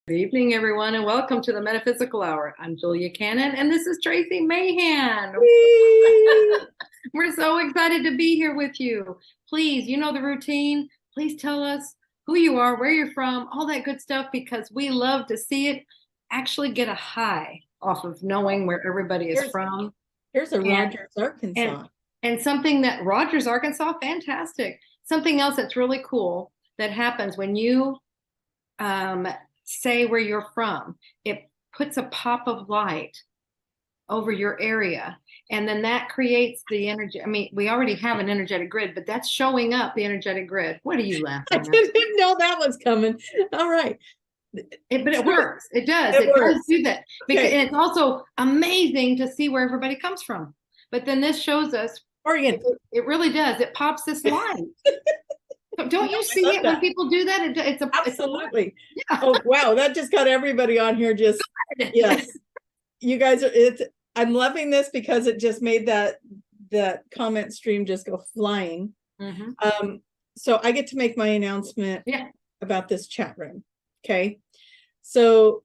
Good evening, everyone, and welcome to the Metaphysical Hour. I'm Julia Cannon, and this is Tracie Mahan. We're so excited to be here with you. Please, you know the routine. Please tell us who you are, where you're from, all that good stuff, because we love to see it actually get a high off of knowing where everybody is from. Here's a Rogers, Arkansas. And something that Rogers, Arkansas, fantastic. Something else that's really cool that happens when you say where you're from. It puts a pop of light over your area. And then that creates the energy. I mean, we already have an energetic grid, but that's showing up the energetic grid. What are you laughing at? I didn't know that was coming. All right. But it works. It does. It does do that. Because, and it's also amazing to see where everybody comes from. But then this shows us Oregon. It really does. It pops this light. Don't you see it when people do that? Absolutely. Yeah. Oh, wow. That just got everybody on here. Just, yes. You guys are, I'm loving this because it just made that comment stream just go flying. Mm-hmm. So I get to make my announcement about this chat room. Okay. So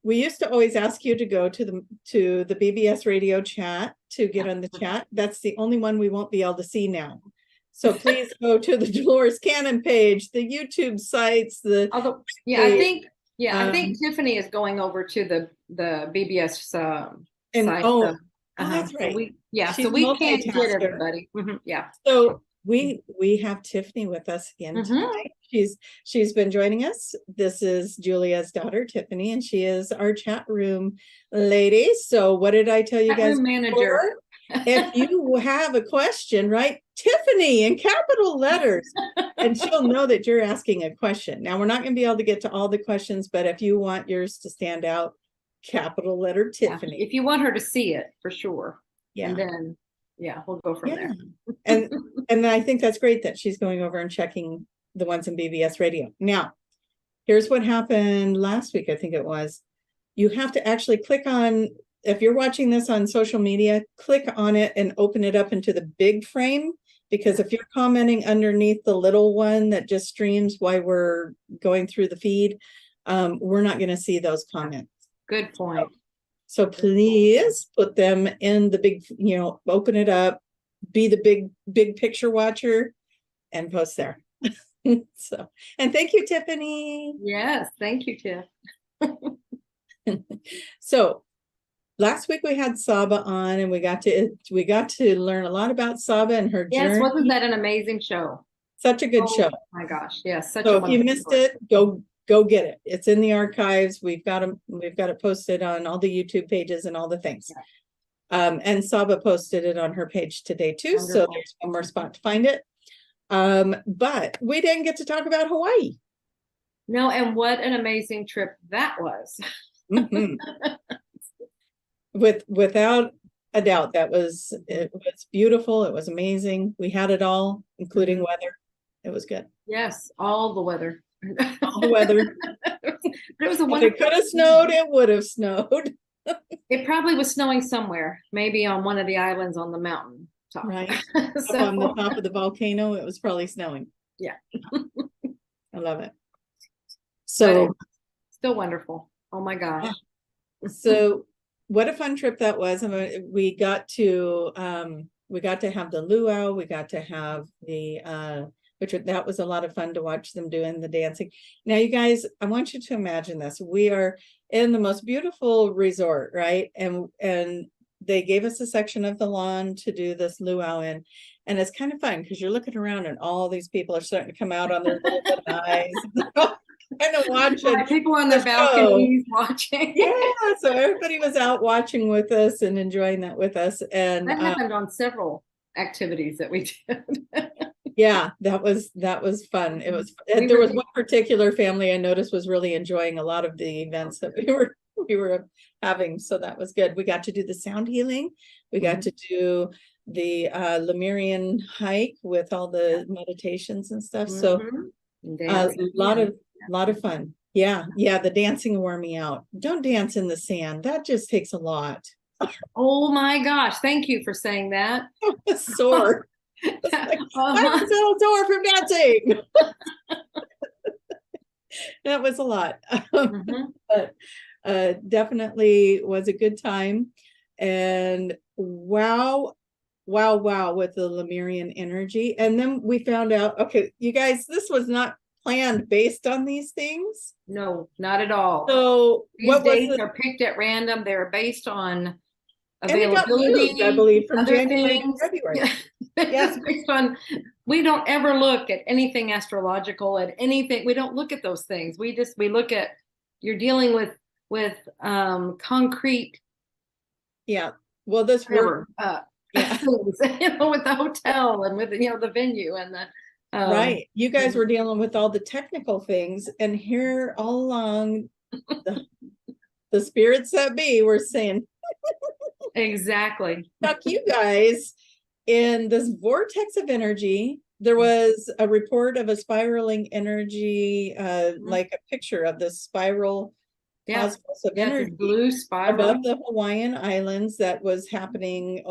we used to always ask you to go to the BBS radio chat to get on the chat. That's the only one we won't be able to see now. So please go to the Dolores Cannon page, the YouTube sites, I think Tiffany is going over to the BBS site. Oh, that's right. So we can't get everybody. Mm-hmm. Yeah. So we have Tiffany with us again tonight. She's been joining us. This is Julia's daughter, Tiffany, and she is our chat room lady. So what did I tell you guys? Room manager. If you have a question, write Tiffany in capital letters, and she'll know that you're asking a question. Now, we're not going to be able to get to all the questions, but if you want yours to stand out, capital letter Tiffany. If you want her to see it, for sure. Yeah. And then, we'll go from there. And I think that's great that she's going over and checking the ones in BBS radio. Now, here's what happened last week, I think it was. You have to actually click on, if you're watching this on social media, click on it and open it up into the big frame, because if you're commenting underneath the little one that just streams while we're going through the feed, we're not going to see those comments. Good point. So please put them in the big, open it up, be the big picture watcher and post there. So, and thank you, Tiffany. Yes, thank you, Tiff. So last week we had Saba on, and we got to learn a lot about Saba and her journey. Yes, wasn't that an amazing show? Such a good show. Oh my gosh, yes. So if you missed it, go get it. It's in the archives. We've got it posted on all the YouTube pages and all the things. Yeah. And Saba posted it on her page today too. Wonderful. So there's one more spot to find it. But we didn't get to talk about Hawaii. No, and what an amazing trip that was. Mm-hmm. Without a doubt, it was beautiful. It was amazing. We had it all, including weather. It was good. Yes, all the weather. All the weather. It was a wonderful. If it could have snowed, it would have snowed. It probably was snowing somewhere, maybe on one of the islands on the mountain top. Right. So, up on the top of the volcano, it was probably snowing. Yeah. I love it. So still wonderful. Oh my gosh. So what a fun trip that was. I mean, we got to have the luau. We got to have the that was a lot of fun to watch them doing the dancing. Now, you guys, I want you to imagine this. We are in the most beautiful resort, right? And they gave us a section of the lawn to do this luau in. And it's kind of fun because you're looking around and all these people are starting to come out on their little eyes. Kind of watching. People on their balconies watching. Yeah, so everybody was out watching with us and enjoying that with us. And that happened on several activities that we did. Yeah, that was fun. It was. There was one particular family I noticed was really enjoying a lot of the events that we were having, so that was good. We got to do the sound healing. We got to do the Lemurian hike with all the meditations and stuff. So a lot of fun. Yeah, the dancing wore me out. Don't dance in the sand. That just takes a lot. Oh my gosh! Thank you for saying that. I was sore. I'm so sore from dancing. That was a lot. Mhm. But definitely was a good time. And wow, wow with the Lemurian energy. And then we found out, okay, you guys, this was not planned based on these things. No, not at all. So These what was dates the, are picked at random. They're based on and it got moved, I availability, believe, from other January to things. February. Yeah. Yeah. It's based on, we don't ever look at anything astrological, at anything. We don't look at those things. We look at, you're dealing with concrete, Yeah. Well, this whatever, work, yeah. things, with the hotel and with, the venue and the, Right. You guys were dealing with all the technical things, and here all along the spirits that be were saying, exactly. stuck you guys in this vortex of energy. There was a report of a spiraling energy, like a picture of the spiral cosmos of energy Blue spiral above the Hawaiian Islands that was happening.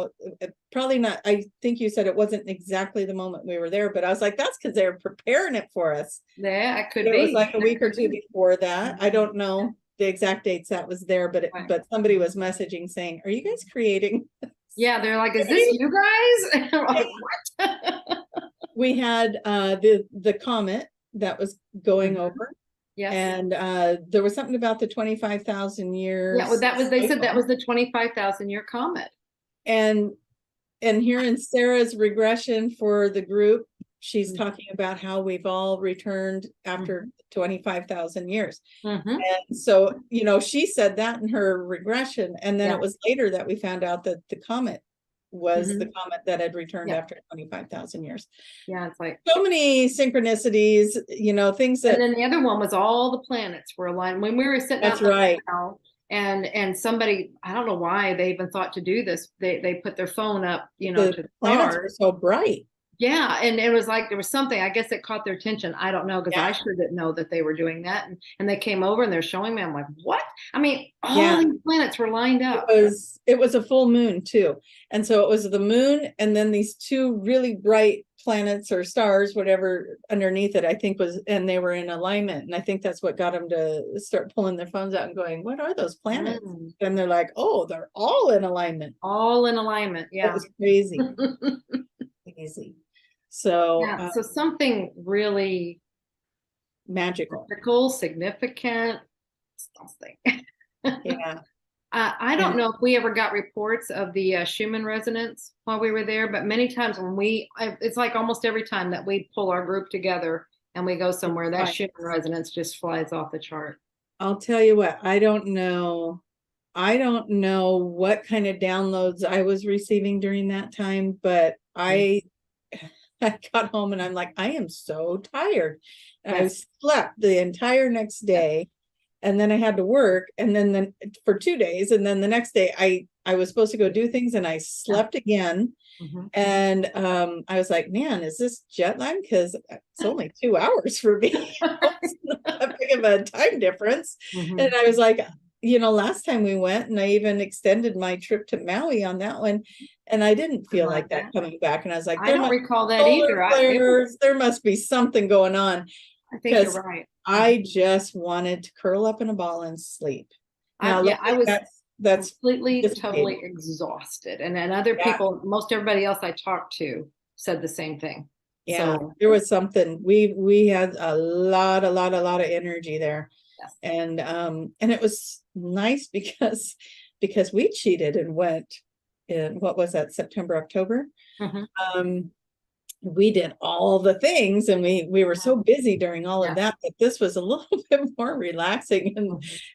Probably not, I think you said it wasn't exactly the moment we were there, but I was like, that's because they were preparing it for us. Yeah, it could It be. was like a week or two before that. I don't know the exact dates that was there, but but somebody was messaging saying, are you guys creating? Yeah, they're like, is this you guys? Like, what? We had the comet that was going over. Yes. And there was something about the 25,000 years. Yeah, well, they said that was the 25,000 year comet. And here in Sarah's regression for the group, she's talking about how we've all returned after 25,000 years. And so, she said that in her regression. And then it was later that we found out that the comet was the comet that had returned after 25,000 years. Yeah, it's like so many synchronicities, things that. And then the other one was all the planets were aligned. When we were sitting That's out right. And somebody, I don't know why they even thought to do this. They put their phone up, to the planets were so bright. Yeah, and it was like there was something, I guess it caught their attention. I don't know, because I sure didn't know that they were doing that. And they came over and they're showing me. I'm like, what? I mean, all these planets were lined up. It was a full moon too. And so it was the moon and then these two really bright planets or stars, whatever underneath it, I think and they were in alignment. And I think that's what got them to start pulling their phones out and going, what are those planets? And they're like, oh, they're all in alignment. All in alignment. Yeah. It was crazy. Crazy. So, so something really magical, significant, something. Yeah. I don't know if we ever got reports of the Schumann resonance while we were there, but many times when it's like almost every time that we pull our group together and we go somewhere, that Schumann resonance just flies off the chart. I'll tell you what, I don't know what kind of downloads I was receiving during that time, but I got home and I'm like, I am so tired. I slept the entire next day. And then I had to work, and then for 2 days, and then the next day I was supposed to go do things, and I slept again. And I was like, man, is this jet lag? Because it's only 2 hours for me. It's not that big of a time difference. And I was like, last time we went, and I even extended my trip to Maui on that one, and I didn't feel like that coming back. And I was like, I don't recall that either. There must be something going on. I think you're right. I just wanted to curl up in a ball and sleep. Now, I was that's completely, totally exhausted. And then other people, most everybody else I talked to said the same thing. Yeah, so there was something. We had a lot of energy there. And it was nice because we cheated and went in, what was that, September, October? We did all the things, and we were so busy during all of that this was a little bit more relaxing,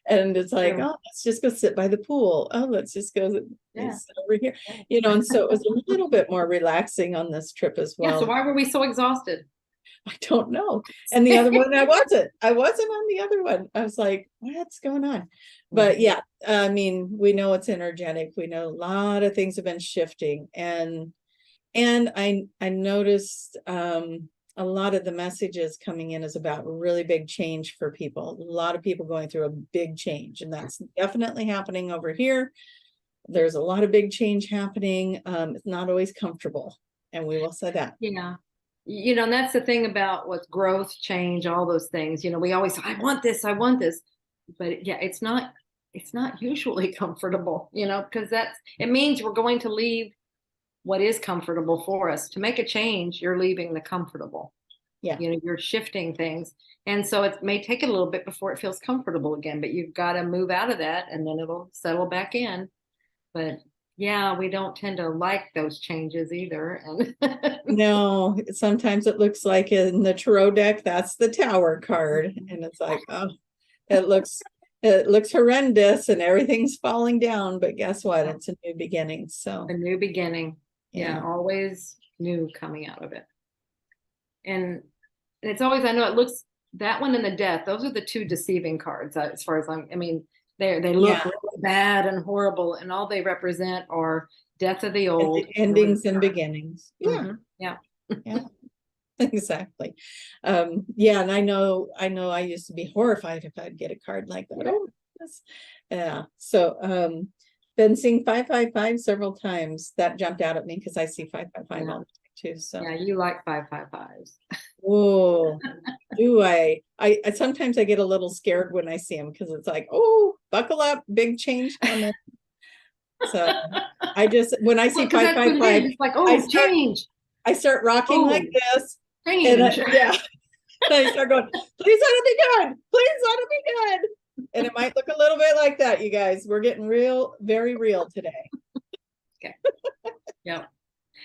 and it's like, oh, let's just go sit by the pool. Oh, let's just go sit over here, and so it was a little bit more relaxing on this trip as well. So why were we so exhausted? I don't know. And the other one, I wasn't on the other one. I was like, what's going on? But yeah, I mean, we know it's energetic. We know a lot of things have been shifting, and I noticed a lot of the messages coming in is about really big change for people. A lot of people going through a big change, and that's definitely happening over here. There's a lot of big change happening. It's not always comfortable, and we will say that. Yeah. And that's the thing about what's growth, change, all those things. We always, I want this, I want this. But yeah, it's not usually comfortable, because it means we're going to leave what is comfortable for us. To make a change, you're leaving the comfortable. Yeah. You're shifting things. And so it may take a little bit before it feels comfortable again, but you've got to move out of that and then it'll settle back in. But yeah, we don't tend to like those changes either. And No, sometimes it looks like in the tarot deck, that's the Tower card. And it's like, oh, it looks horrendous and everything's falling down. But guess what? It's a new beginning. So a new beginning. Yeah. Always new coming out of it. And it's always, I know it looks, that one and the death, those are the two deceiving cards as far as they look really bad and horrible, and all they represent are death of the old, endings and beginnings. Yeah. Yeah. Exactly. Yeah, and I know I used to be horrified if I'd get a card like that. Oh, yes. Yeah. So been seeing 555 several times. That jumped out at me because I see 555 all the time too. So yeah, you like 555s. Oh, do I sometimes I get a little scared when I see them because it's like, oh, buckle up, big change coming. So I just, when I see 555, it's like, oh, change. I start rocking like this. Change. And I start going, please let it be good. Please let it be good. And it might look a little bit like that, you guys. We're getting real, very real today. Okay. Yeah.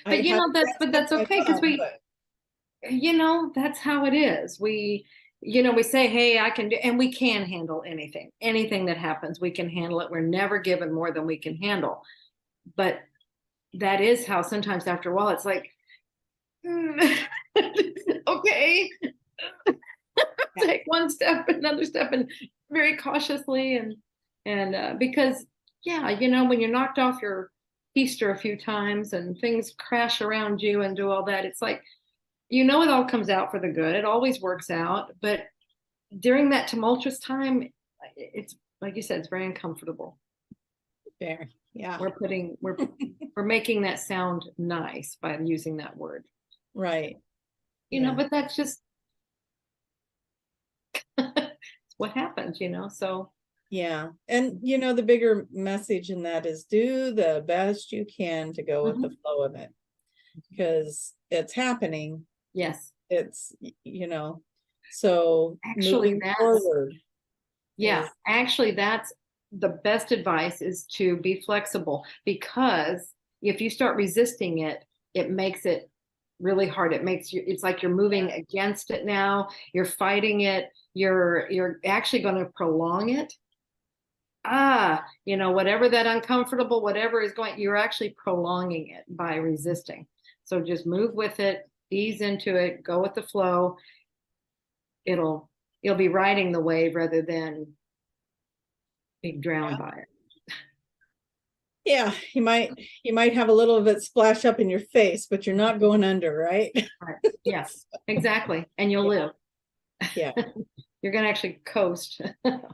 But that's okay, because that's how it is. We say, hey, I can do, and we can handle anything that happens. We can handle it. We're never given more than we can handle. But that is how sometimes after a while, it's like, okay, take one step, another step, and very cautiously. And because, when you're knocked off your feaster a few times and things crash around you and do all that, it's like, it all comes out for the good. It always works out. But during that tumultuous time, it's like you said, it's very uncomfortable. Fair. Yeah. We're making that sound nice by using that word. Right. But that's just what happens, so. Yeah. And, the bigger message in that is do the best you can to go with the flow of it, because it's happening. Yes. It's, so actually moving forward. Yeah. Actually, that's the best advice, is to be flexible, because if you start resisting it, it makes it really hard. It's like you're moving against it now. You're fighting it. You're actually going to prolong it. Whatever that uncomfortable, whatever is going, you're actually prolonging it by resisting. So just move with it, ease into it, go with the flow. You'll be riding the wave rather than being drowned by it. Yeah, you might have a little of it splash up in your face, but you're not going under, right? Right. Yes, exactly. And you'll live. Yeah. You're going to actually coast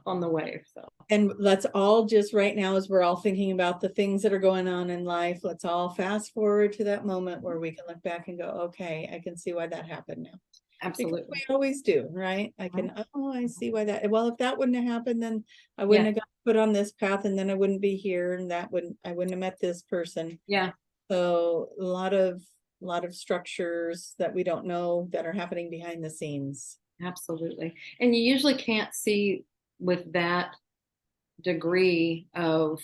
on the wave. So. And let's all just right now, as we're all thinking about the things that are going on in life, let's all fast forward to that moment where we can look back and go, okay, I can see why that happened now. Absolutely. Because we always do, right? I see why that, well, if that wouldn't have happened, then I wouldn't have got put on this path, and then I wouldn't be here, and I wouldn't have met this person. Yeah. So a lot of structures that we don't know that are happening behind the scenes. Absolutely. And you usually can't see with that degree of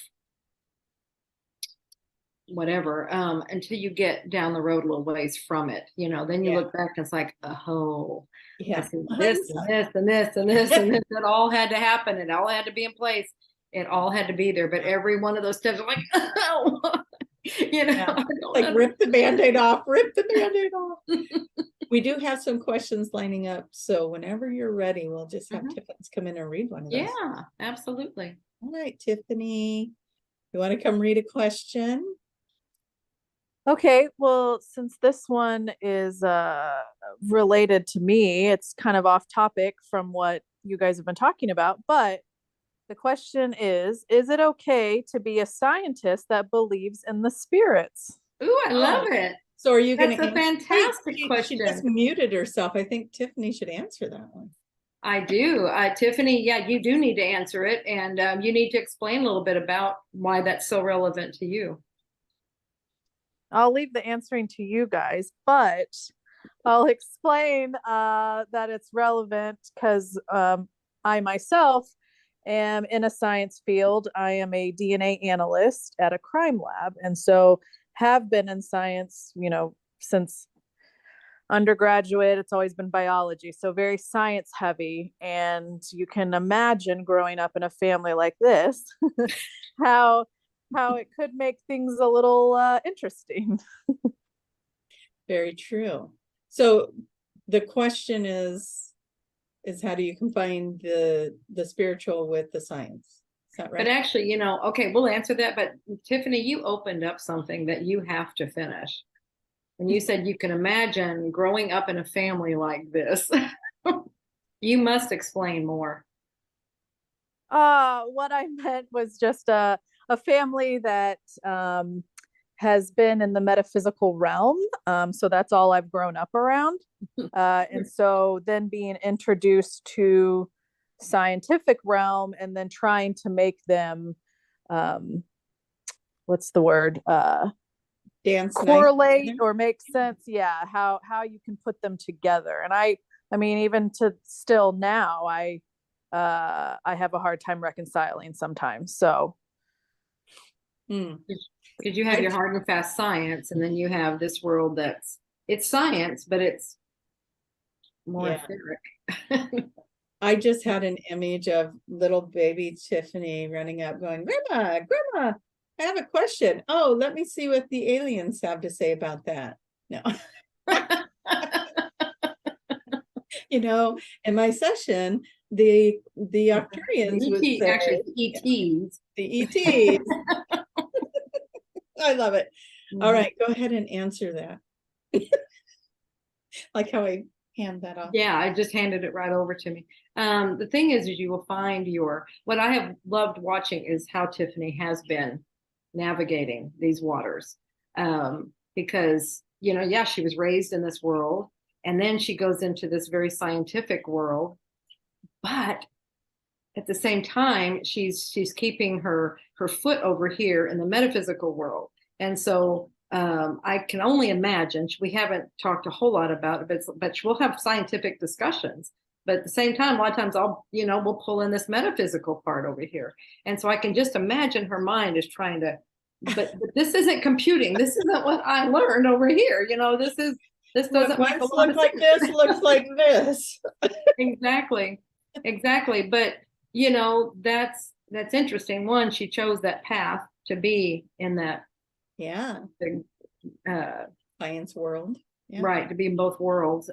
whatever until you get down the road a little ways from it, then you look back and it's like, oh yeah, this and this and this and this and this, it all had to happen, it all had to be in place, it all had to be there, but every one of those steps are like, oh, like rip the band-aid off. We do have some questions lining up, so whenever you're ready, we'll just have Tiffany's come in and read one of those. Yeah, absolutely. All right, Tiffany, you want to come read a question? Okay, well, since this one is related to me, it's kind of off topic from what you guys have been talking about, but the question is it okay to be a scientist that believes in the spirits? Ooh, I love it. So are you going That's to a fantastic She question. just muted herself. I think Tiffany should answer that one. I do. Tiffany, yeah, you do need to answer it. And you need to explain a little bit about why that's so relevant to you. I'll leave the answering to you guys, but I'll explain that it's relevant because I myself am in a science field. I am a DNA analyst at a crime lab, and so have been in science, you know, since undergraduate. It's always been biology, so very science heavy. And you can imagine growing up in a family like this, how it could make things a little interesting. Very true. So the question is how do you combine the spiritual with the science? Is that right? But actually, you know, okay, we'll answer that. But Tiffany, you opened up something that you have to finish. And you said you can imagine growing up in a family like this. You must explain more. What I meant was just a family that has been in the metaphysical realm. So that's all I've grown up around. And so then being introduced to scientific realm and then trying to make them, what's the word? Dance correlate nice. or make sense. Yeah. How you can put them together. And I mean, even to still now, I have a hard time reconciling sometimes. So because you have your hard and fast science, and then you have this world it's science, but it's more etheric. I just had an image of little baby Tiffany running up going, Grandma, Grandma, I have a question. Oh, let me see what the aliens have to say about that. No. You know, in my session, the Arcturians would say, actually, ETs. The ETs. I love it. Mm-hmm. All right, go ahead and answer that. Like how I hand that off. Yeah, I just handed it right over to me. The thing is you will find what I have loved watching is how Tiffany has been navigating these waters. Because, you know, yeah, she was raised in this world, and then she goes into this very scientific world, but at the same time, she's keeping her foot over here in the metaphysical world. And so I can only imagine, we haven't talked a whole lot about it, but we'll have scientific discussions. But at the same time, a lot of times we'll pull in this metaphysical part over here. And so I can just imagine her mind is trying to, but this isn't computing. This isn't what I learned over here. You know, this doesn't make a lot of like sense. this looks like this. Exactly. But you know, that's interesting. One, she chose that path to be in that science world. Yeah. Right, to be in both worlds.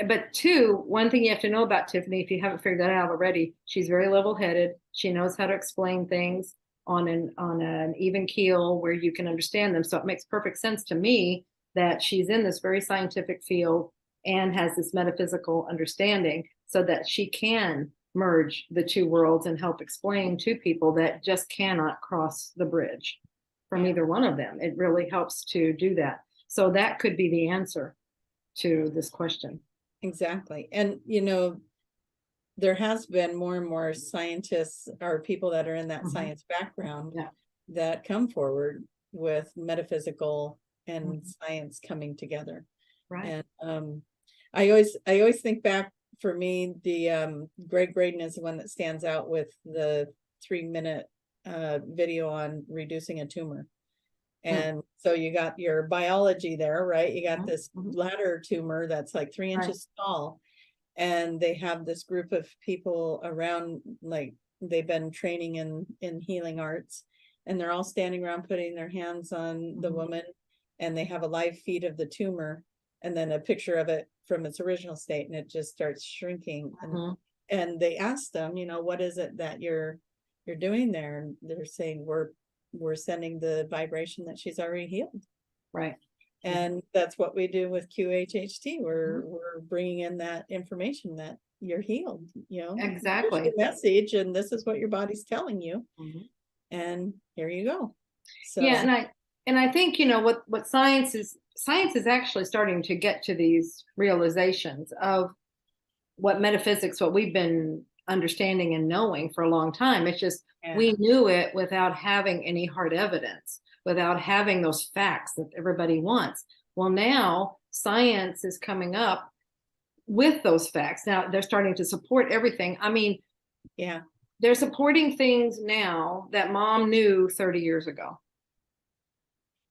But two, one thing you have to know about Tiffany, if you haven't figured that out already, she's very level-headed. She knows how to explain things on an even keel where you can understand them. So it makes perfect sense to me that she's in this very scientific field and has this metaphysical understanding so that she can merge the two worlds and help explain to people that just cannot cross the bridge from either one of them. It really helps to do that. So that could be the answer to this question. Exactly. And, you know, there has been more and more scientists or people that are in that science background that come forward with metaphysical and science coming together. Right. And I always think back, for me, the Greg Braden is the one that stands out with the 3-minute video on reducing a tumor. And so you got your biology there, right? You got this bladder tumor that's like 3 inches tall. And they have this group of people around, like they've been training in healing arts, and they're all standing around putting their hands on the woman, and they have a live feed of the tumor and then a picture of it from its original state, and it just starts shrinking. And they asked them, you know, what is it that you're doing there? And they're saying, we're sending the vibration that she's already healed. Right. And that's what we do with QHHT. We're bringing in that information that you're healed, you know. Exactly. Here's the message, and this is what your body's telling you. And here you go. So yeah, and And I think, you know, what science is actually starting to get to these realizations of what metaphysics, what we've been understanding and knowing for a long time. It's just we knew it without having any hard evidence, without having those facts that everybody wants. Well, now science is coming up with those facts. Now they're starting to support everything. I mean, Yeah. they're supporting things now that mom knew 30 years ago.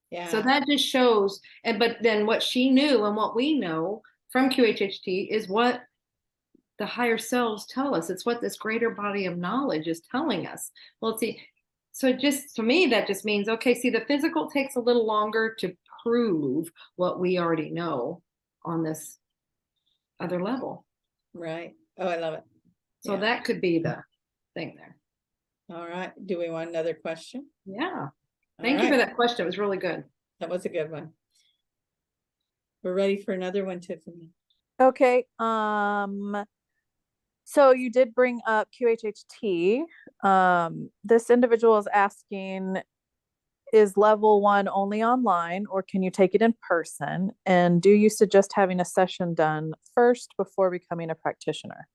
Yeah. So that just shows, but then what she knew and what we know from QHHT is what the higher selves tell us. It's what this greater body of knowledge is telling us. Well, see, so just to me, that just means, okay, see, the physical takes a little longer to prove what we already know on this other level. Right. Oh, I love it. So that could be the thing there. All right. Do we want another question? Yeah. Thank you for that question. It was really good. That was a good one. We're ready for another one, Tiffany. Okay. So you did bring up QHHT. This individual is asking, is level 1 only online, or can you take it in person? And do you suggest having a session done first before becoming a practitioner?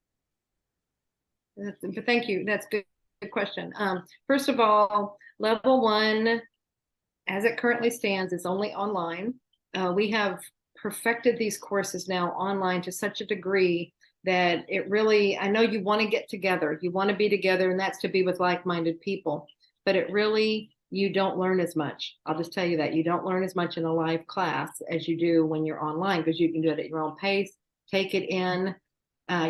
Thank you. That's good question. First of all, level 1, as it currently stands, is only online. We have perfected these courses now online to such a degree that it really, I know you want to get together, you want to be together, and that's to be with like-minded people, but it really, you don't learn as much. I'll just tell you that you don't learn as much in a live class as you do when you're online, because you can do it at your own pace, take it in,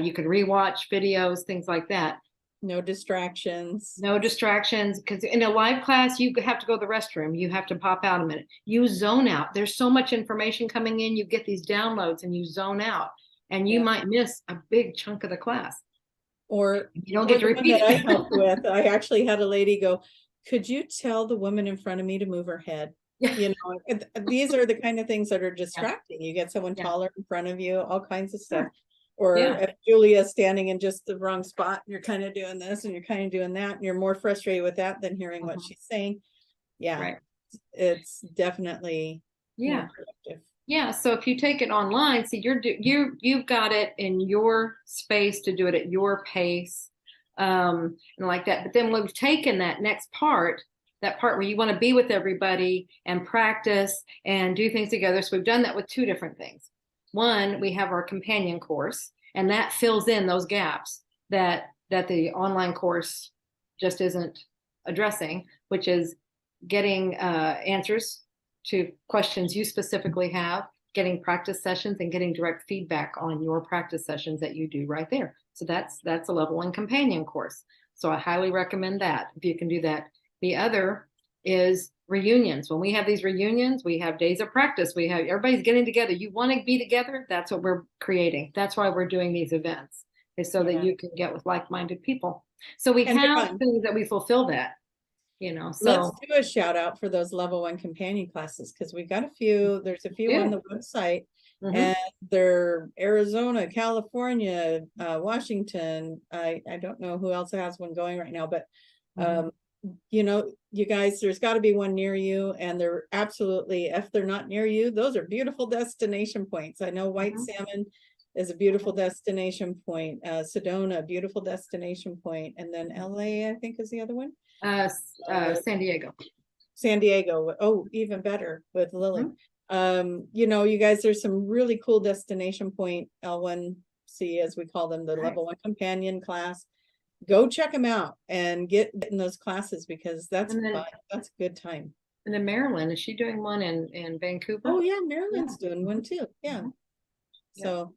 you can rewatch videos, things like that. No distractions. No distractions, because in a live class, you have to go to the restroom. You have to pop out a minute. You zone out. There's so much information coming in. You get these downloads and you zone out, and you might miss a big chunk of the class. Or you don't get to repeat it. I helped with. I actually had a lady go, could you tell the woman in front of me to move her head? You know, these are the kind of things that are distracting. You get someone taller in front of you, all kinds of stuff. Or if Julia's standing in just the wrong spot, and you're kind of doing this and you're kind of doing that, and you're more frustrated with that than hearing what she's saying. It's definitely more productive. Yeah, so if you take it online, see, you've got it in your space to do it at your pace, and like that. But then we've taken that next part, that part where you want to be with everybody and practice and do things together. So we've done that with 2 different things. One, we have our companion course, and that fills in those gaps that the online course just isn't addressing, which is getting answers to questions you specifically have, getting practice sessions, and getting direct feedback on your practice sessions that you do right there. So that's a level 1 companion course. So I highly recommend that if you can do that. The other is reunions. When we have these reunions, we have days of practice. We have everybody's getting together. You want to be together? That's what we're creating. That's why we're doing these events, is so that you can get with like-minded people. So we have things that we fulfill that. You know, so let's do a shout out for those level 1 companion classes, because we've got a few. There's a few on the website, and they're Arizona, California, Washington. I don't know who else has one going right now, but you know, you guys, there's got to be one near you, and they're absolutely, if they're not near you, those are beautiful destination points. I know White Salmon is a beautiful destination point. Sedona, beautiful destination point, and then LA, I think, is the other one. San Diego. San Diego. Oh, even better with Lily. You know, you guys, there's some really cool destination point L1C, as we call them, the level 1 companion class. Go check them out and get in those classes, because that's fun. That's a good time. And then Marilyn, is she doing one in Vancouver? Oh yeah, Marilyn's doing one too. So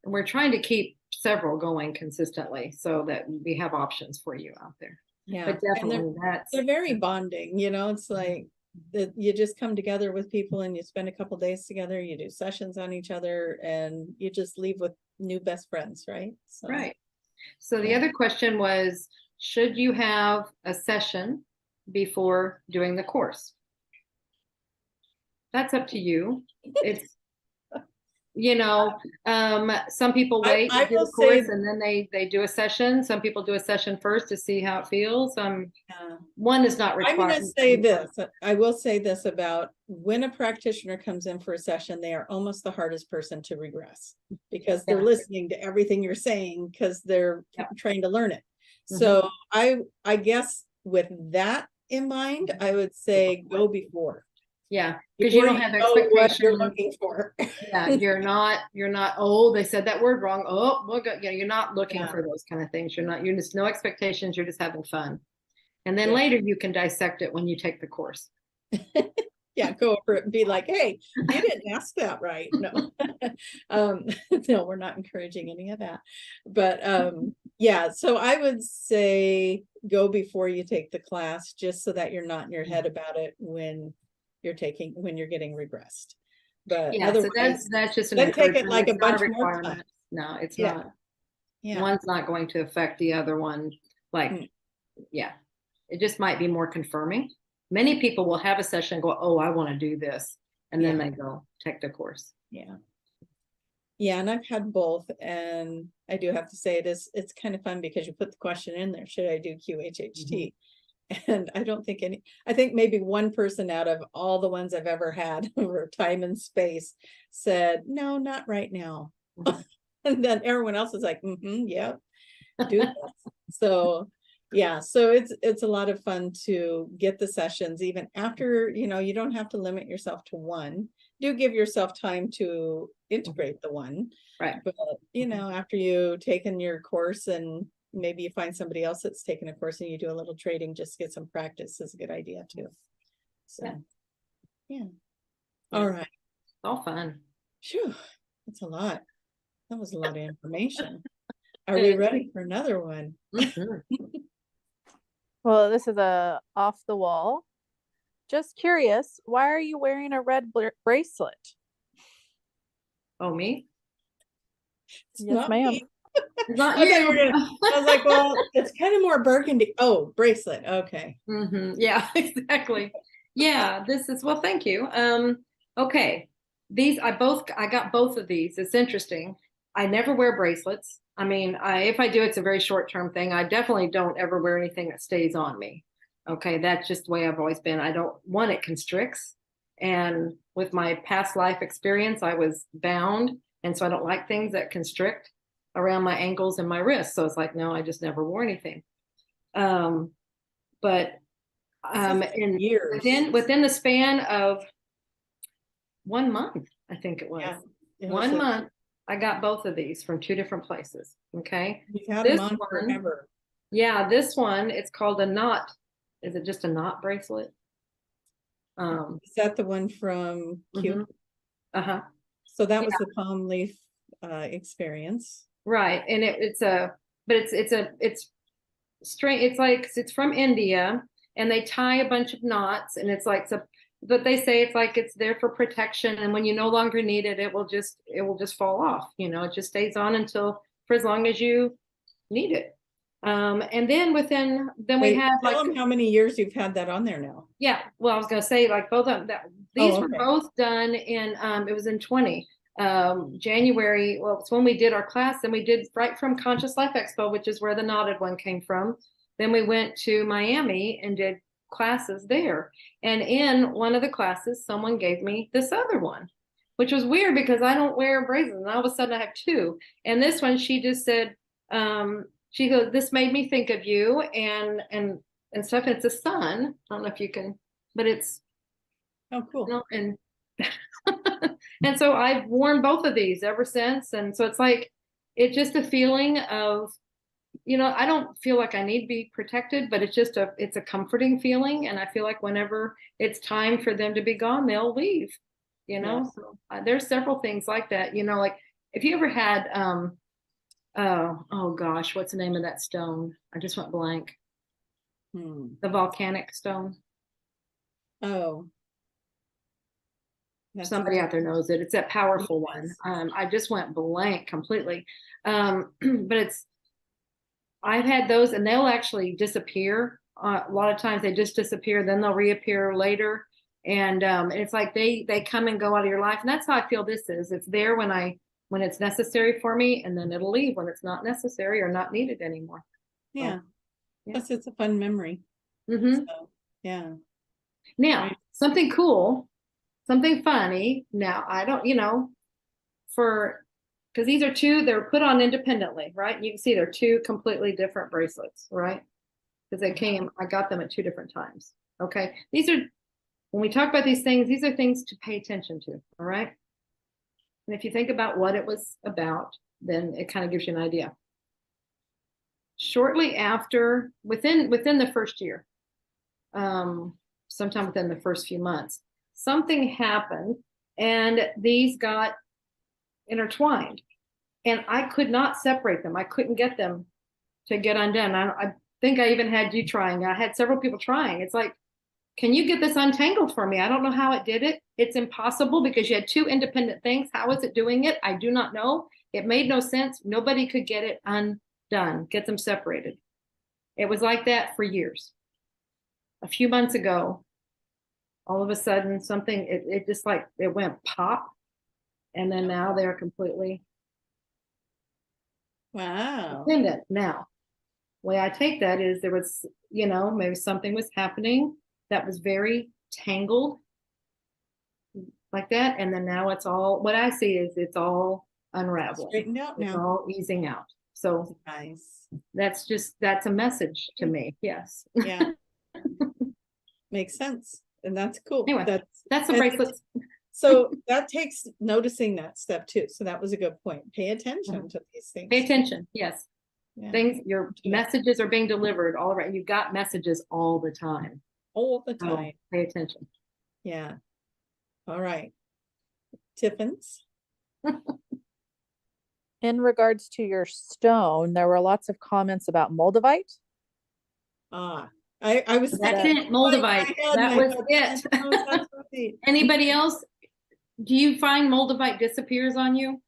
we're trying to keep several going consistently so that we have options for you out there. But definitely they're very bonding. You know, it's like you just come together with people and you spend a couple days together, you do sessions on each other, and you just leave with new best friends, right? So, So the other question was, should you have a session before doing the course? That's up to you. It's Some people wait I to do will the course say- and then they do a session. Some people do a session first to see how it feels. Yeah. One is not I'm required. going to say this. I will say this about when a practitioner comes in for a session, they are almost the hardest person to regress because they're Yeah. listening to everything you're saying because they're Yeah. trying to learn it. Mhm. So I guess with that in mind, I would say go before. Yeah, because you Before don't have know what you're expectations. looking for. Yeah, you're not, oh, they said that word wrong. Oh, well, you're not looking Yeah. for those kind of things. You're just no expectations. You're just having fun. And then Yeah. later you can dissect it when you take the course. Yeah, go over it and be like, hey, you didn't ask that right. No. No, we're not encouraging any of that. But yeah, so I would say go before you take the class, just so that you're not in your head about it when you're getting regressed. But Yeah, so otherwise, that's just an then take it encouragement. like a It's not bunch more requirement. time. No, it's Yeah. not. Yeah. One's not going to affect the other one. Like, yeah, it just might be more confirming. Many people will have a session and go, oh, I want to do this. And then they go take the course. Yeah. Yeah, and I've had both, and I do have to say it's kind of fun because you put the question in there, should I do QHHT? And I don't think I think maybe one person out of all the ones I've ever had over time and space said, no, not right now. And then everyone else is like, yeah, do this. So yeah, so it's a lot of fun to get the sessions even after, you don't have to limit yourself to one. Do give yourself time to integrate the one. Right. But after you taken your course and maybe you find somebody else that's taken a course and you do a little trading, just get some practice is a good idea too. So yeah. All right. All fun. Phew, that's a lot. That was a lot of information. Are we ready for another one? Well, this is a off the wall. Just curious, why are you wearing a red bracelet? Oh, me? Yes, ma'am. Not I you. was like, well, it's kind of more burgundy. Oh, bracelet. Okay. Yeah, exactly. Yeah, well, thank you. Okay. I got both of these. It's interesting. I never wear bracelets. I mean, if I do, it's a very short-term thing. I definitely don't ever wear anything that stays on me. Okay, that's just the way I've always been. I don't want it constricts. And with my past life experience, I was bound. And so I don't like things that constrict around my ankles and my wrists. So it's like, no, I just never wore anything. But in years within the span of 1 month, I think it was. Yeah, it was 1 month, I got both of these from 2 different places. Okay. You've had them on forever. Yeah, this one, it's called a knot. Is it just a knot bracelet? Is that the one from Q? So that was the palm leaf experience. Right. And it's straight. It's from India, and they tie a bunch of knots, and it's like, but they say it's like it's there for protection, and when you no longer need it, it will just fall off. It just stays on for as long as you need it. And then we have tell them how many years you've had that on there now. Yeah, well, I was gonna say like both of them. These were both done in it was in 20 January. Well, it's when we did our class, and we did right from Conscious Life Expo, which is where the knotted one came from. Then we went to Miami and did classes there. And in one of the classes, someone gave me this other one, which was weird because I don't wear bracelets, and all of a sudden I have 2. And this one, she just said, she goes, this made me think of you and stuff. It's a sun. I don't know if you can, but it's cool. And and so I've worn both of these ever since. And so it's like, it's just a feeling of, I don't feel like I need to be protected, but it's a comforting feeling. And I feel like whenever it's time for them to be gone, they'll leave, Yes. So there's several things like that, like if you ever had, oh gosh, what's the name of that stone? I just went blank. The volcanic stone. Oh. Somebody out there knows it. It's that powerful one. I just went blank completely. But I've had those, and they'll actually disappear. A lot of times they just disappear, then they'll reappear later. And it's like they come and go out of your life. And that's how I feel this is. It's there when it's necessary for me, and then it'll leave when it's not necessary or not needed anymore. Yeah. So, yeah. Plus it's a fun memory. Mm-hmm. So, yeah. Now, Right. something cool, something funny. Now, I don't, because these are two, they're put on independently, right? You can see they're two completely different bracelets, right? Because I got them at two different times. Okay. When we talk about these are things to pay attention to. All right. And if you think about what it was about, then it kind of gives you an idea. Shortly after, within the first year, sometime within the first few months, something happened and these got intertwined, and I could not separate them. I couldn't get them to get undone. I think I even had you trying. I had several people trying. It's like, can you get this untangled for me? I don't know how it did it. It's impossible because you had two independent things. How is it doing it? I do not know. It made no sense. Nobody could get it undone, get them separated. It was like that for years. A few months ago, all of a sudden something, it just like, it went pop. And then now they're completely Wow. independent. Now, the way I take that is there was, maybe something was happening that was very tangled like that. And then now it's all, what I see is it's all unraveling. Straightened out It's now. all easing out. So Nice. that's a message to me. Yes. Yeah. Makes sense. And that's cool. Anyway, that's the bracelets. So that takes noticing that step too. So that was a good point. Pay attention to these things. Pay attention. Yes. Yeah. Your messages are being delivered all right. You've got messages all the time. All the time. Pay attention. Yeah. All right. Tiffins. In regards to your stone, there were lots of comments about moldavite. I was That's thinking it, moldavite. That was it. Anybody else? Do you find moldavite disappears on you?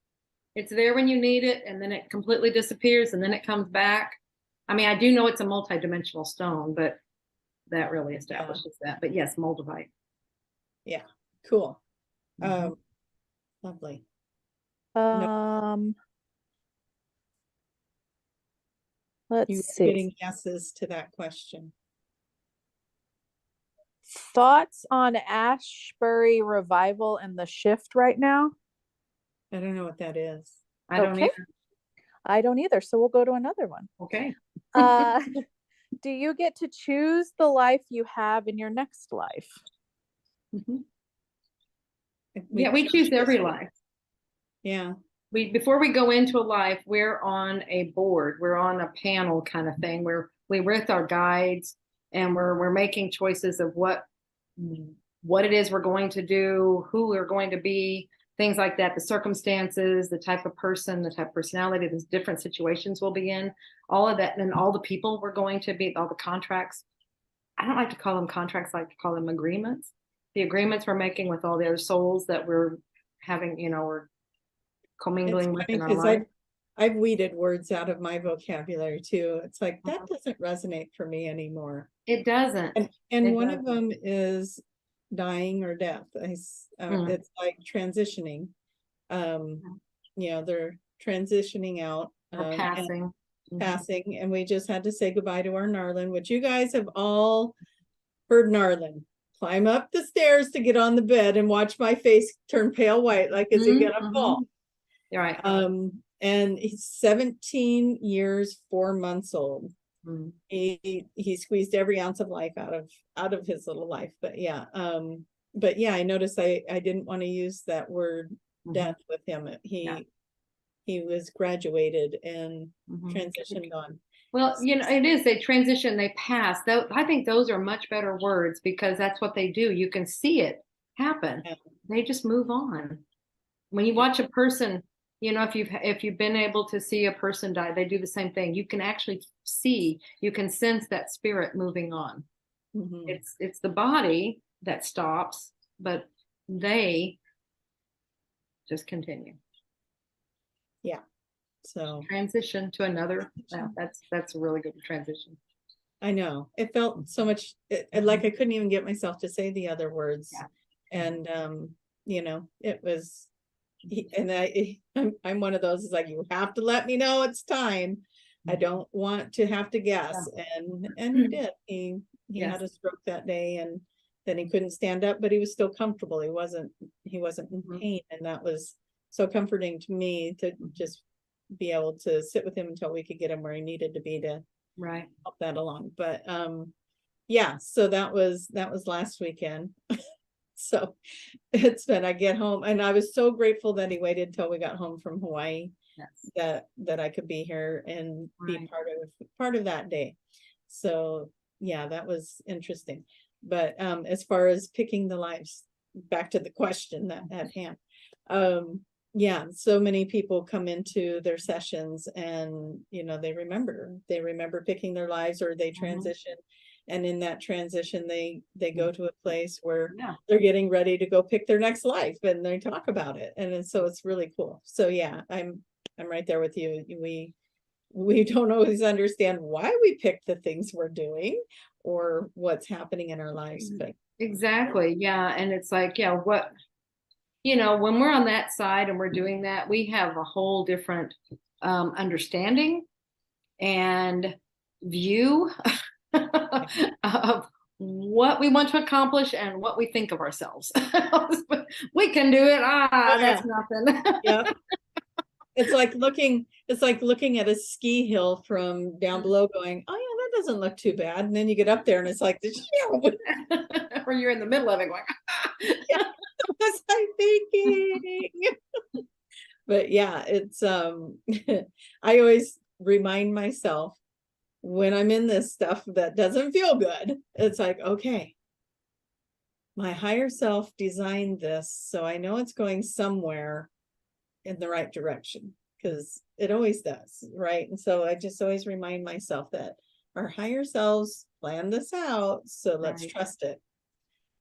It's there when you need it, and then it completely disappears, and then it comes back. I mean, I do know it's a multidimensional stone, but that really establishes that. But yes, moldavite. Yeah, cool. Lovely. Let's see. Getting yeses to that question. Thoughts on Ashbury revival and the shift right now? I don't know what that is. I don't either. I don't either. So we'll go to another one. Okay. Do you get to choose the life you have in your next life? Yeah, we choose every life. Yeah. Before we go into a life, we're on a board. We're on a panel kind of thing where we're with our guides, and we're making choices of what it is we're going to do, who we're going to be, things like that, the circumstances, the type of person, the type of personality, the different situations we'll be in, all of that, and all the people we're going to be, all the contracts. I don't like to call them contracts, I like to call them agreements. The agreements we're making with all the other souls that we're having, we're commingling with in our life. I've weeded words out of my vocabulary too. It's like, that doesn't resonate for me anymore. It doesn't. And one of them is dying or death. It's like transitioning. They're transitioning out. Or passing. Passing. And we just had to say goodbye to our Narlin, which you guys have all heard Narlin climb up the stairs to get on the bed and watch my face turn pale white, like, is he gonna fall? You're right. And he's 17 years, 4 months old. He squeezed every ounce of life out of his little life. But yeah, I noticed I didn't want to use that word death with him. He was graduated and transitioned on. Well, it is, they transition, they pass. I think those are much better words because that's what they do. You can see it happen. They just move on. When you watch a person, if you've been able to see a person die, they do the same thing. You can actually see, you can sense that spirit moving on. It's the body that stops, but they just continue. Yeah. So transition to another. That's a really good transition. I know. It felt so much like I couldn't even get myself to say the other words. Yeah. And you know, it was and I'm one of those, is like, you have to let me know it's time. I don't want to have to guess. And he did. He Yes. had a stroke that day, and then he couldn't stand up, but he was still comfortable. He wasn't in pain. And that was so comforting to me, to just be able to sit with him until we could get him where he needed to be to Right. help that along. But yeah, so that was last weekend. So it's been, I get home, and I was so grateful that he waited till we got home from Hawaii, Yes. that I could be here and be Right. part of that day. So yeah, that was interesting. But as far as picking the lives, back to the question that at hand, yeah, so many people come into their sessions, and you know, they remember picking their lives, or they transition. And in that transition, they go to a place where Yeah. they're getting ready to go pick their next life, and they talk about it. And so it's really cool. So yeah, I'm right there with you. We don't always understand why we pick the things we're doing or what's happening in our lives, but Exactly. Yeah. And it's like, yeah, what, you know, when we're on that side and we're doing that, we have a whole different understanding and view of what we want to accomplish and what we think of ourselves. We can do it. That's nothing. Yeah. It's like looking at a ski hill from down below, going, oh yeah, that doesn't look too bad. And then you get up there and it's like, or you're in the middle of it going, yeah, what was I thinking? But yeah, it's I always remind myself, when I'm in this stuff that doesn't feel good, it's like, okay, my higher self designed this, so I know it's going somewhere in the right direction, because it always does, right? And so I just always remind myself that our higher selves planned this out, so let's trust it.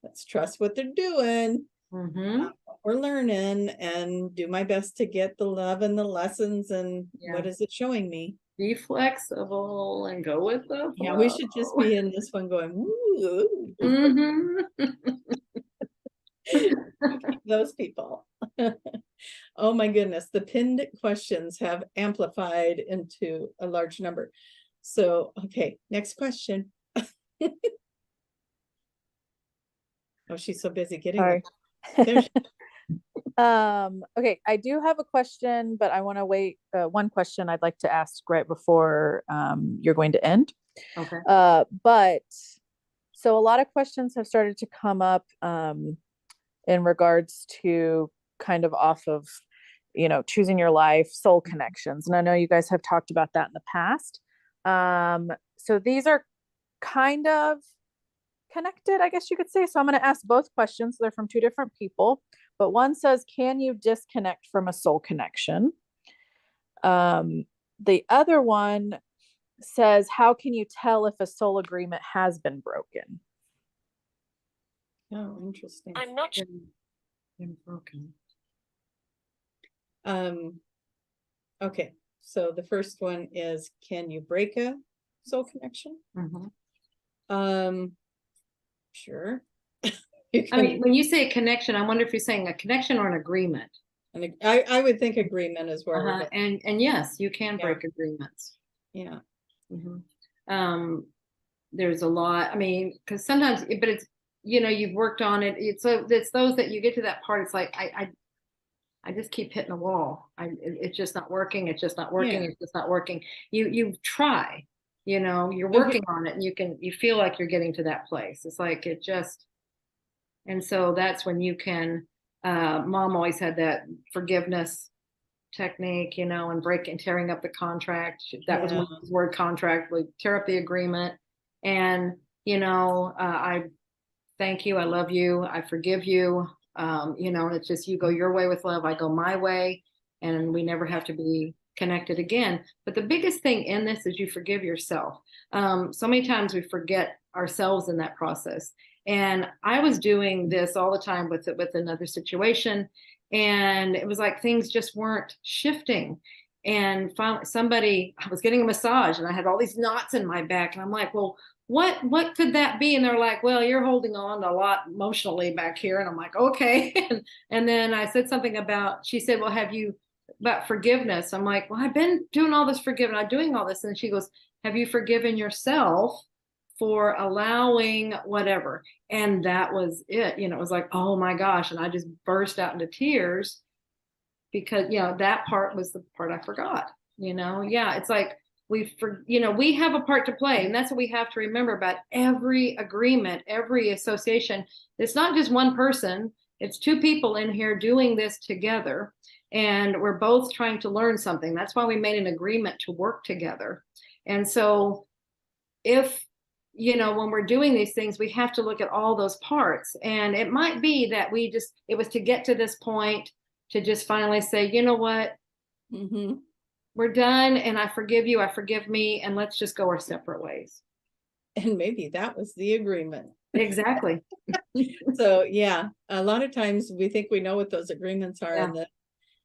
Let's trust what they're doing, what we're learning, and do my best to get the love and the lessons, and what is it showing me? Be flexible and go with the flow. Yeah, we should just be in this one going, those people. Oh my goodness, the pinned questions have amplified into a large number. So, okay, next question. Oh, she's so busy getting it. Okay, I do have a question, but I want to wait. One question I'd like to ask right before you're going to end. Okay. But so a lot of questions have started to come up in regards to kind of off of, you know, choosing your life, soul connections. And I know you guys have talked about that in the past. So these are kind of connected, I guess you could say. So I'm going to ask both questions. They're from two different people, but one says, can you disconnect from a soul connection? The other one says, how can you tell if a soul agreement has been broken? Oh, interesting. I'm not sure. Been broken. Okay, so the first one is, can you break a soul connection? Sure. I mean, when you say a connection, I wonder if you're saying a connection or an agreement. And I would think agreement is where and yes, you can break agreements. Yeah. There's a lot, I mean, because sometimes, but it's, you know, you've worked on it. It's those that you get to that part, it's like I just keep hitting the wall. It's just not working. It's just not working. It's just not working. You try, you know, you're working on it, and you feel like you're getting to that place. It's like it just, and so that's when you can. Mom always had that forgiveness technique, you know, and tearing up the contract. That was one word, contract. We tear up the agreement, and you know, I thank you, I love you, I forgive you. You know, it's just, you go your way with love, I go my way, and we never have to be connected again. But the biggest thing in this is you forgive yourself. So many times we forget ourselves in that process. And I was doing this all the time with another situation, and it was like things just weren't shifting. And finally, I was getting a massage and I had all these knots in my back. And I'm like, well, what could that be? And they're like, well, you're holding on a lot emotionally back here. And I'm like, okay. And then I said something about, she said, well, have you, about forgiveness? I'm like, well, I've been doing all this forgiveness. I'm doing all this. And she goes, have you forgiven yourself for allowing whatever? And that was it. You know, it was like, oh my gosh. And I just burst out into tears because, you know, that part was the part I forgot, you know? Yeah. It's like, you know, we have a part to play, and that's what we have to remember about every agreement, every association. It's not just one person, it's two people in here doing this together, and we're both trying to learn something. That's why we made an agreement to work together. And so if, you know, when we're doing these things, we have to look at all those parts. And it might be that it was to get to this point to just finally say, you know what, we're done, and I forgive you, I forgive me, and let's just go our separate ways. And maybe that was the agreement. Exactly. So yeah, a lot of times we think we know what those agreements are, and that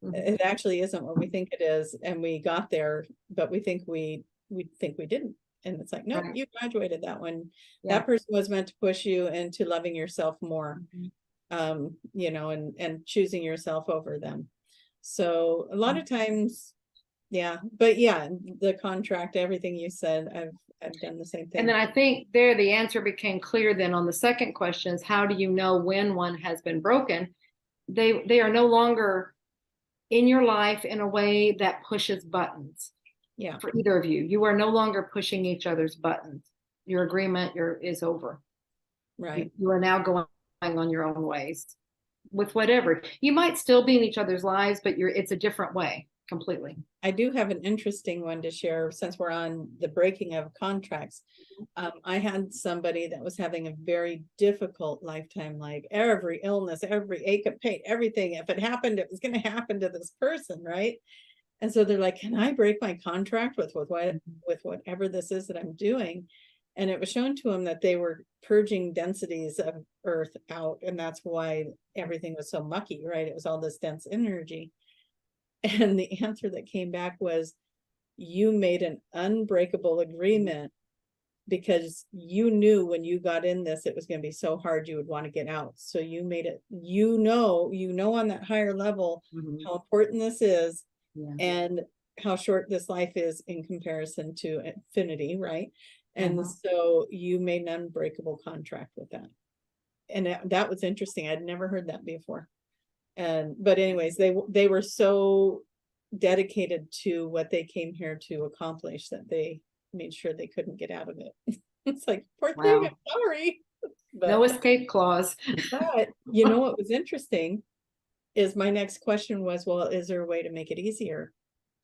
it actually isn't what we think it is, and we got there, but we think we didn't. And it's like, no, you graduated that one. That person was meant to push you into loving yourself more, you know, and choosing yourself over them. So a lot of times, but the contract, everything you said, I've done the same thing. And then I think there the answer became clear then on the second question is, how do you know when one has been broken? They are no longer in your life in a way that pushes buttons. Yeah. For either of you. You are no longer pushing each other's buttons. Your agreement is over. Right. You are now going on your own ways with whatever. You might still be in each other's lives, but it's a different way completely. I do have an interesting one to share since we're on the breaking of contracts. I had somebody that was having a very difficult lifetime, like every illness, every ache and pain, everything. If it happened, it was going to happen to this person, right? And so they're like, can I break my contract with whatever this is that I'm doing? And it was shown to them that they were purging densities of earth out. And that's why everything was so mucky, right? It was all this dense energy. And the answer that came back was, you made an unbreakable agreement because you knew when you got in this, it was going to be so hard you would want to get out. So you made it, you know on that higher level how important this is. And how short this life is in comparison to infinity, right? And so you made an unbreakable contract with that. And that was interesting. I'd never heard that before. But anyways, they were so dedicated to what they came here to accomplish that they made sure they couldn't get out of it. It's like, poor thing, I'm sorry. But, no escape clause. But you know what was interesting is my next question was, well, is there a way to make it easier?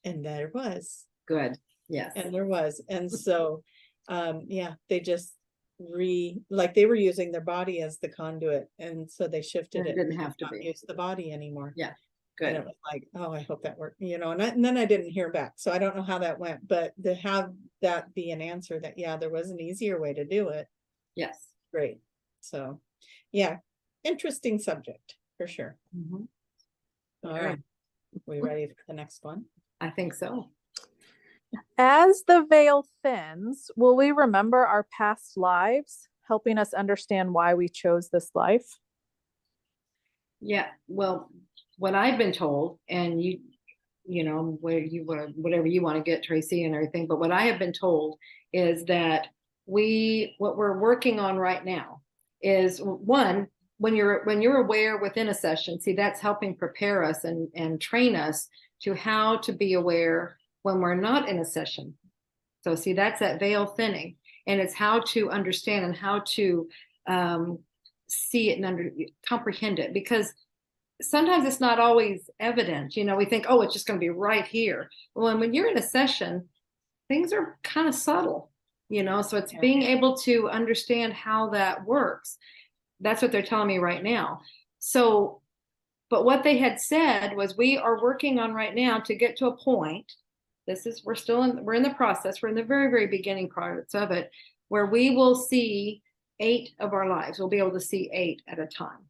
And there was. Good. Yes. And there was. And so, they just they were using their body as the conduit. And so they shifted it. Didn't have to use the body anymore. Yeah. Good. And it was like, oh, I hope that worked, you know, and then I didn't hear back. So I don't know how that went, but to have that be an answer that, there was an easier way to do it. Yes. Great. So, interesting subject for sure. All right. We ready for the next one? I think so. As the veil thins, will we remember our past lives, helping us understand why we chose this life? Yeah. Well, what I've been told, and you know, whatever you want to get, Tracie, and everything, but what I have been told is that what we're working on right now is, one, when you're aware within a session, see, that's helping prepare us and train us to how to be aware when we're not in a session. So see, that's that veil thinning, and it's how to understand and how to see it and comprehend it, because sometimes it's not always evident. You know, we think, oh, it's just going to be right here. Well, when you're in a session, things are kind of subtle, you know, so it's being able to understand how that works. That's what they're telling me right now. So, but what they had said was, we are working on right now to get to a point. We're in the process. We're in the very, very beginning parts of it, where we will see 8 of our lives. We'll be able to see 8 at a time.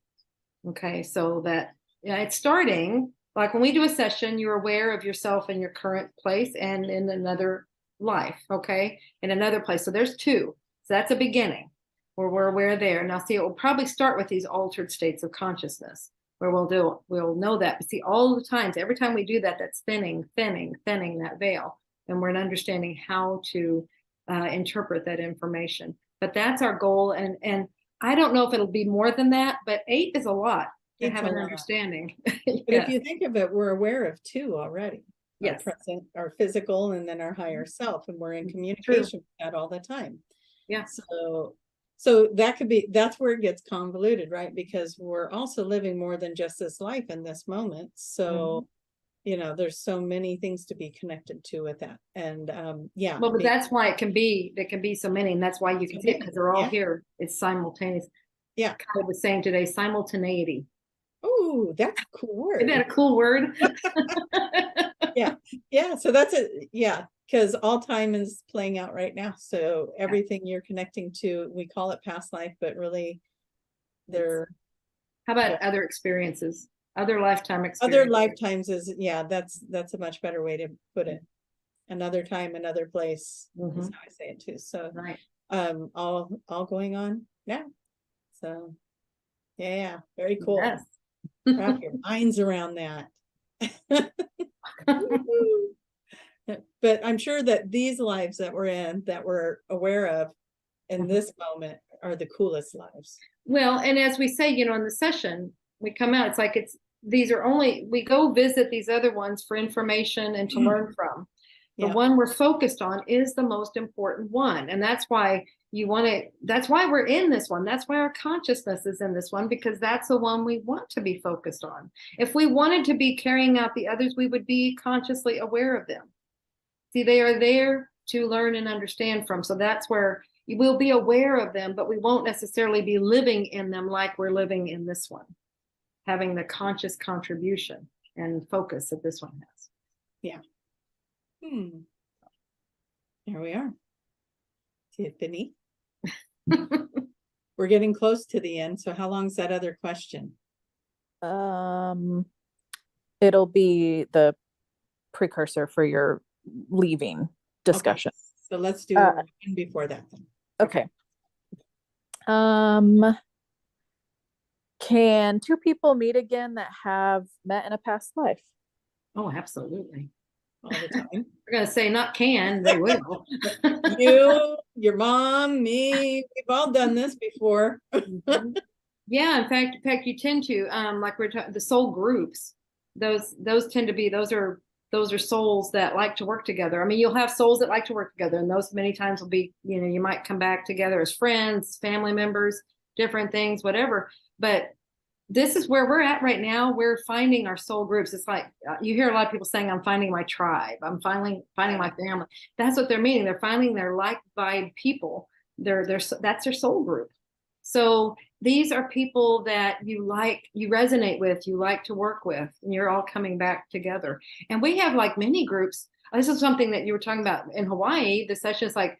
Okay. So that it's starting, like when we do a session, you're aware of yourself in your current place and in another life, okay, in another place. So there's two. So that's a beginning where we're aware there. Now, see, it will probably start with these altered states of consciousness where we'll know that. But see, all the times, every time we do that, that's thinning that veil, and we're understanding how to interpret that information. But that's our goal, and I don't know if it'll be more than that, but 8 is a lot to have an understanding. But if you think of it, we're aware of 2 already. Yes. Our present, our physical, and then our higher self, and we're in communication with that all the time. Yeah. So that could be, that's where it gets convoluted, right? Because we're also living more than just this life in this moment. So, you know, there's so many things to be connected to with that. And yeah. Well, but that's why there can be so many, and that's why you can see it, because they're all here. It's simultaneous. Yeah. I was saying today, simultaneity. Oh, that's a cool word. Isn't that a cool word? Yeah. So that's it. Yeah. Because all time is playing out right now. So everything you're connecting to, we call it past life, but really they're. How about other experiences? Other lifetime experiences. Other lifetimes is, yeah, that's a much better way to put it. Another time, another place is how I say it too. So right. All going on now. So yeah, very cool. Yes. Wrap your minds around that. But I'm sure that these lives that we're in, that we're aware of in this moment, are the coolest lives. Well, and as we say, you know, in the session, we come out, it's like these are only, we go visit these other ones for information and to learn from. The one we're focused on is the most important one. And that's why that's why we're in this one. That's why our consciousness is in this one, because that's the one we want to be focused on. If we wanted to be carrying out the others, we would be consciously aware of them. See, they are there to learn and understand from. So that's where you will be aware of them, but we won't necessarily be living in them like we're living in this one, having the conscious contribution and focus that this one has. Yeah. There we are. Tiffany. We're getting close to the end. So how long is that other question? It'll be the precursor for your leaving discussion. Okay. So let's do one before that then. Okay. Can 2 people meet again that have met in a past life? Oh, absolutely. All the time. We're going to say not can, they will. You, your mom, me, we've all done this before. Yeah, in fact, you tend to, like we're talking, the soul groups, those tend to be, those are souls that like to work together. I mean, you'll have souls that like to work together, and those many times will be, you know, you might come back together as friends, family members, different things, whatever. But this is where we're at right now. We're finding our soul groups. It's like you hear a lot of people saying, I'm finding my tribe. I'm finally finding my family. That's what they're meaning. They're finding their like-minded people. That's their soul group. So these are people that you resonate with, you like to work with, and you're all coming back together. And we have like mini groups. This is something that you were talking about in Hawaii. The session is like,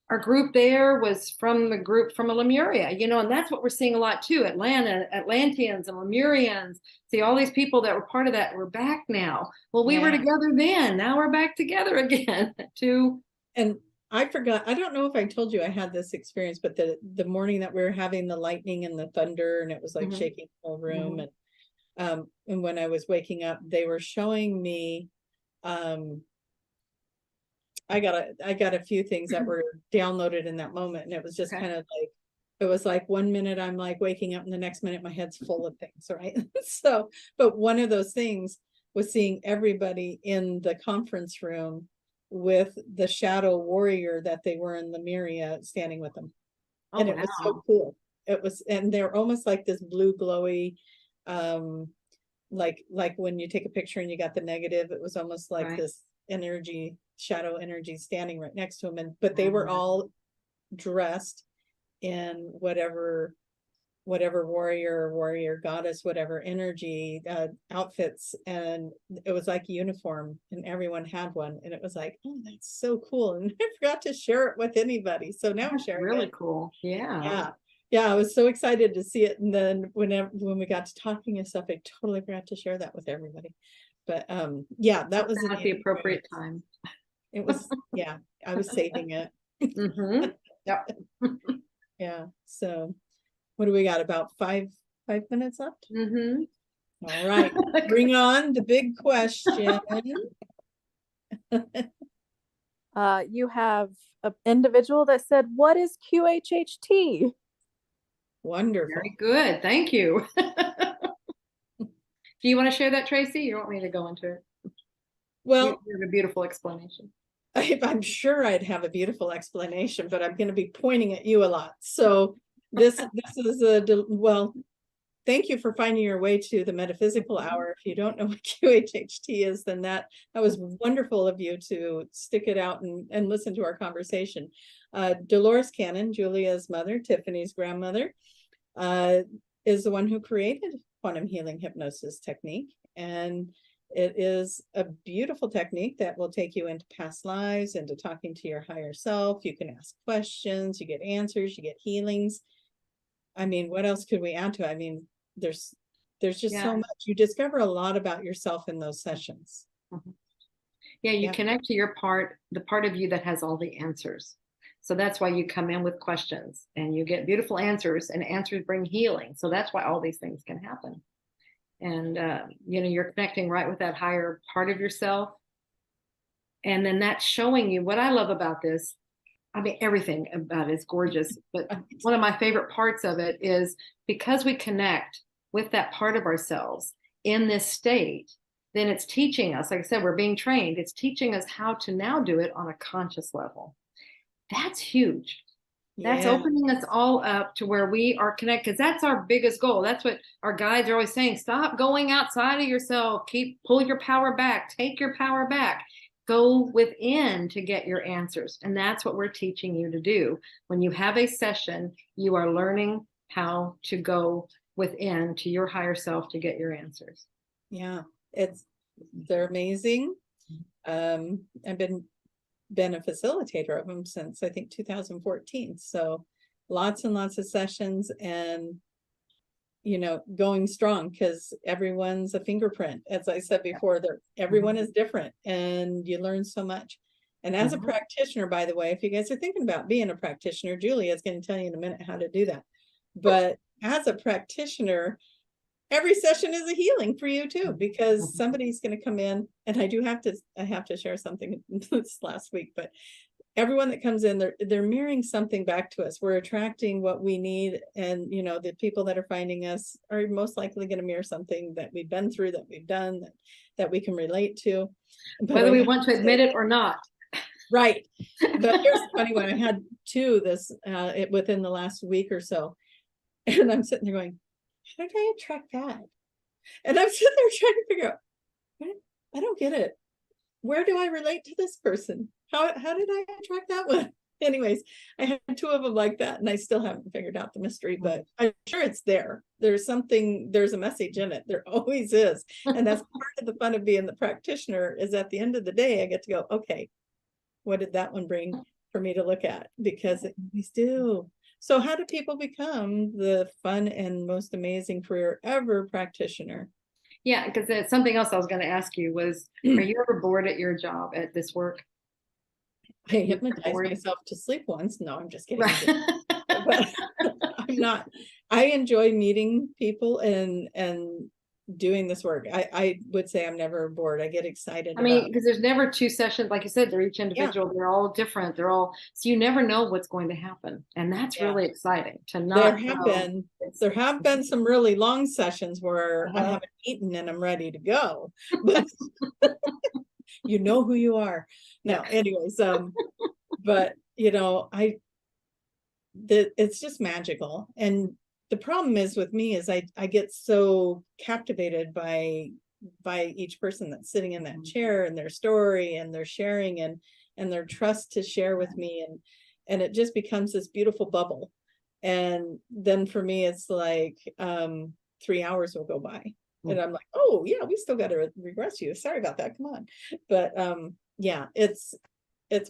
our group there was from the group from Lemuria, you know, and that's what we're seeing a lot too. Atlanteans and Lemurians. See, all these people that were part of that, we're back now. Well, we were together then. Now we're back together again too. And I forgot, I don't know if I told you I had this experience, but the morning that we were having the lightning and the thunder, and it was like shaking the whole room. And when I was waking up, they were showing me, I got a few things that were downloaded in that moment. And it was just kind of like, it was like 1 minute I'm like waking up and the next minute my head's full of things, right? So, but one of those things was seeing everybody in the conference room with the shadow warrior that they were in Lemuria standing with them. And it was so cool. It was, and they're almost like this blue glowy, like when you take a picture and you got the negative, it was almost like this energy, shadow energy standing right next to them. But they were all dressed in whatever warrior goddess, whatever energy outfits, and it was like uniform, and everyone had one, and it was like, oh, that's so cool. And I forgot to share it with anybody, so now I'm sharing really it. cool. Yeah. Yeah, I was so excited to see it. And then when we got to talking and stuff, I totally forgot to share that with everybody. But yeah, that was At the appropriate time. It was, yeah, I was saving it. Mm-hmm. Yep. Yeah. So what do we got? About five minutes left? Mm-hmm. All right. Bring on the big question. You have an individual that said, "What is QHHT?" Wonderful. Very good. Thank you. Do you want to share that, Tracie? You want me to go into it? Well, you have a beautiful explanation. I'm sure I'd have a beautiful explanation, but I'm going to be pointing at you a lot. So this is well, thank you for finding your way to the Metaphysical Hour. If you don't know what QHHT is, then that was wonderful of you to stick it out and listen to our conversation. Dolores Cannon, Julia's mother, Tiffany's grandmother, is the one who created quantum healing hypnosis technique. And it is a beautiful technique that will take you into past lives, into talking to your higher self. You can ask questions, you get answers, you get healings. I mean, what else could we add to it? I mean, there's just so much. You discover a lot about yourself in those sessions. Mm-hmm. Yeah, you connect to your part, the part of you that has all the answers. So that's why you come in with questions and you get beautiful answers, and answers bring healing. So that's why all these things can happen. And, you know, you're connecting right with that higher part of yourself. And then that's showing you what I love about this. I mean, everything about it is gorgeous. But one of my favorite parts of it is because we connect with that part of ourselves in this state, then it's teaching us, like I said, we're being trained. It's teaching us how to now do it on a conscious level. That's huge. That's opening us all up to where we are connected, because that's our biggest goal. That's what our guides are always saying. Stop going outside of yourself. Pull your power back. Take your power back. Go within to get your answers. And that's what we're teaching you to do. When you have a session, you are learning how to go within to your higher self to get your answers. Yeah, they're amazing. I've been a facilitator of them since I think 2014. So lots and lots of sessions, and you know, going strong, because everyone's a fingerprint. As I said before, everyone is different, and you learn so much. And as a practitioner, by the way, if you guys are thinking about being a practitioner, Julia is going to tell you in a minute how to do that. But as a practitioner, every session is a healing for you too, because somebody's going to come in, and I have to share something this last week, but everyone that comes in, they're mirroring something back to us. We're attracting what we need. And, you know, the people that are finding us are most likely going to mirror something that we've been through, that we've done, that we can relate to. But whether we want to admit it or not. Right. But here's the funny one. I had two within the last week or so. And I'm sitting there going, how did I attract that? And I'm sitting there trying to figure out, I don't get it. Where do I relate to this person? How did I attract that one? Anyways, I had two of them like that, and I still haven't figured out the mystery, but I'm sure it's there. There's a message in it. There always is. And that's part of the fun of being the practitioner, is at the end of the day, I get to go, okay, what did that one bring for me to look at? Because it always do. So how do people become the fun and most amazing career ever practitioner? Yeah, because something else I was going to ask you was, are you ever bored at your job, at this work? I hypnotized myself to sleep once. No, I'm just kidding. But I'm not. I enjoy meeting people and doing this work. I would say I'm never bored. I get excited. I mean, because there's never two sessions, like you said, they're each individual. They're all different. So you never know what's going to happen, and that's really exciting to not. There have been some really long sessions where I haven't eaten and I'm ready to go, but you know who you are. No, anyways, but you know, it's just magical. And the problem is with me is I get so captivated by each person that's sitting in that chair, and their story and their sharing and their trust to share with me, and it just becomes this beautiful bubble. And then for me, it's like 3 hours will go by, and I'm like, oh yeah, we still got to regress you. Sorry about that. Come on. But yeah, it's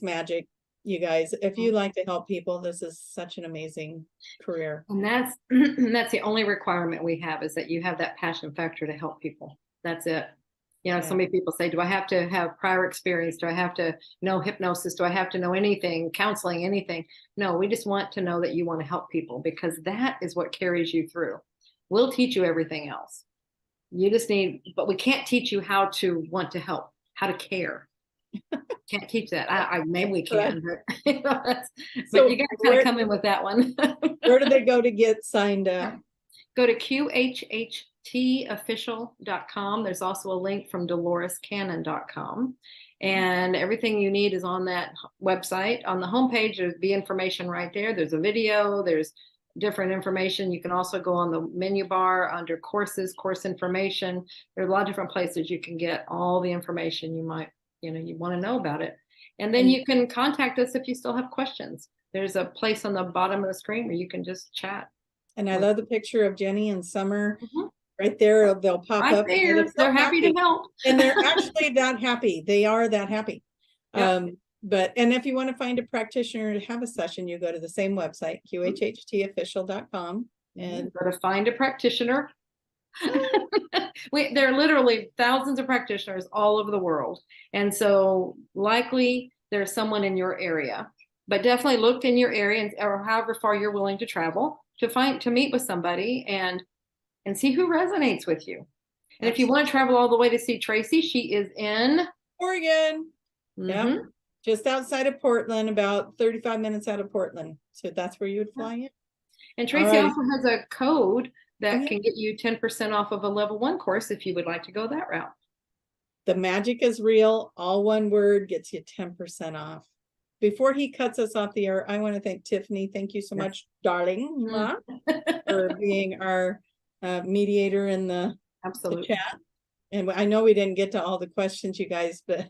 magic. you guys. If you like to help people, this is such an amazing career. And that's that's the only requirement we have, is that you have that passion factor to help people. That's it. You know, so many people say, do I have to have prior experience? Do I have to know hypnosis? Do I have to know anything, counseling, anything? No, we just want to know that you want to help people, because that is what carries you through. We'll teach you everything else. You just need, but we can't teach you how to want to help, how to care. Can't teach that. Maybe we can, but, you know, but you got to kind of come in with that one. Where do they go to get signed up? Go to QHHTofficial.com. There's also a link from DoloresCannon.com. And everything you need is on that website. On the homepage, there's the information right there. There's a video, there's different information. You can also go on the menu bar under courses, course information. There's a lot of different places you can get all the information you might, you know, you want to know about it. And then you can contact us if you still have questions. There's a place on the bottom of the screen where you can just chat. And I love the picture of Jenny and Summer right there. They'll pop right up. There. They're happy to help. And they're actually that happy. They are that happy. Yep. And if you want to find a practitioner to have a session, you go to the same website, QHHTofficial.com, and go to find a practitioner. There are literally thousands of practitioners all over the world. And so likely there's someone in your area, but definitely look in your area, or however far you're willing to travel to meet with somebody and see who resonates with you. And if you want to travel all the way to see Tracie, she is in Oregon. Yeah. Just outside of Portland, about 35 minutes out of Portland. So that's where you would fly in. And Tracie also has a code that can get you 10% off of a level 1 course if you would like to go that route. The magic is real. All one word gets you 10% off. Before he cuts us off the air, I want to thank Tiffany. Thank you so much, darling, for being our mediator in the chat. And I know we didn't get to all the questions, you guys, but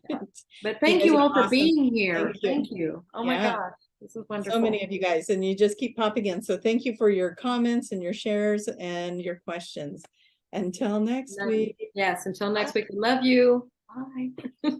thank you all for being here. Thank you. Oh my gosh, this is wonderful. So many of you guys, and you just keep popping in. So thank you for your comments and your shares and your questions. Until next week. Yes, until next week. Love you. Bye.